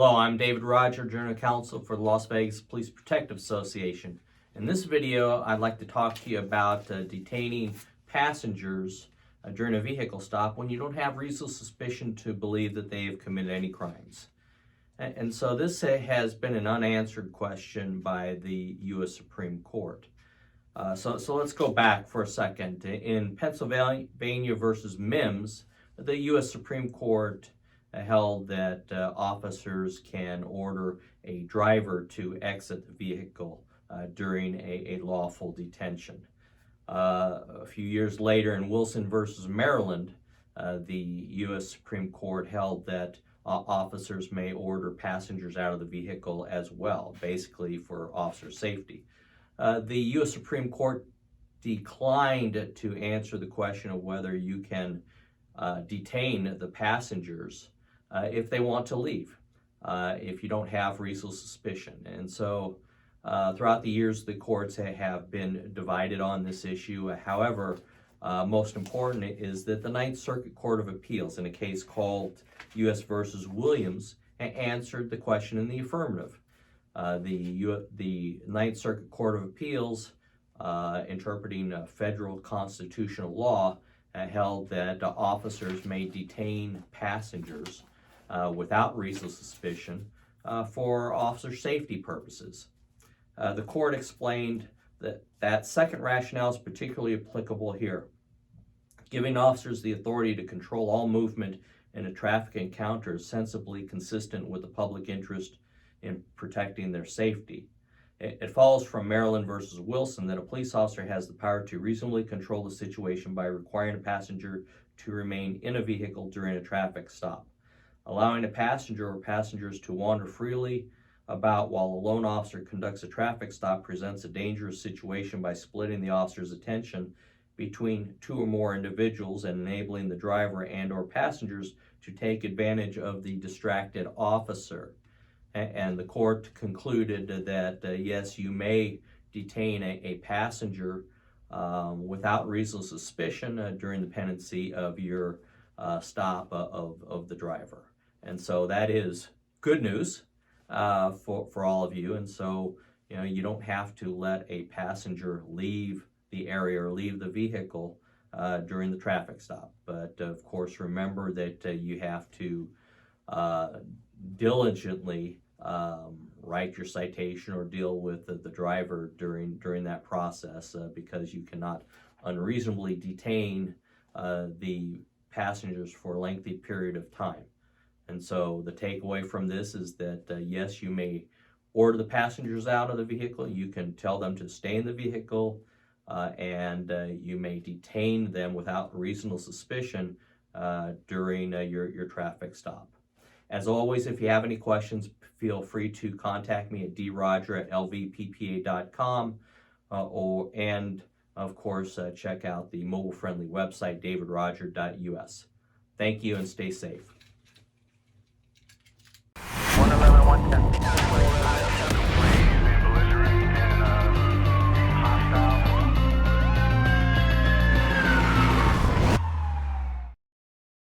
Hello, I'm David Roger, General Counsel for the Las Vegas Police Protective Association. In this video, I'd like to talk to you about detaining passengers during a vehicle stop when you don't have reasonable suspicion to believe that they have committed any crimes. And so this has been an unanswered question by the U.S. Supreme Court. So let's go back for a second. In Pennsylvania versus Mims, the U.S. Supreme Court held that officers can order a driver to exit the vehicle during a lawful detention. A few years later in Wilson versus Maryland, the U.S. Supreme Court held that officers may order passengers out of the vehicle as well, basically for officer safety. The U.S. Supreme Court declined to answer the question of whether you can detain the passengers if they want to leave, if you don't have reasonable suspicion. And so throughout the years, the courts have been divided on this issue. However, most important is that the Ninth Circuit Court of Appeals, in a case called U.S. versus Williams, answered the question in the affirmative. The Ninth Circuit Court of Appeals, interpreting federal constitutional law, held that officers may detain passengers without reasonable suspicion for officer safety purposes. The court explained that second rationale is particularly applicable here, giving officers the authority to control all movement in a traffic encounter is sensibly consistent with the public interest in protecting their safety. It follows from Maryland versus Wilson that a police officer has the power to reasonably control the situation by requiring a passenger to remain in a vehicle during a traffic stop. Allowing a passenger or passengers to wander freely about while a lone officer conducts a traffic stop presents a dangerous situation by splitting the officer's attention between two or more individuals and enabling the driver and or passengers to take advantage of the distracted officer. And the court concluded that yes, you may detain a passenger without reasonable suspicion during the pendency of your stop of the driver. And so that is good news for all of you. And so, you don't have to let a passenger leave the area or leave the vehicle during the traffic stop. But of course, remember that you have to diligently write your citation or deal with the driver during that process because you cannot unreasonably detain the passengers for a lengthy period of time. And so the takeaway from this is that yes, you may order the passengers out of the vehicle, you can tell them to stay in the vehicle, and you may detain them without reasonable suspicion during your traffic stop. As always, if you have any questions, feel free to contact me at droger@lvppa.com and of course check out the mobile-friendly website davidroger.us. Thank you and stay safe. 111, 110.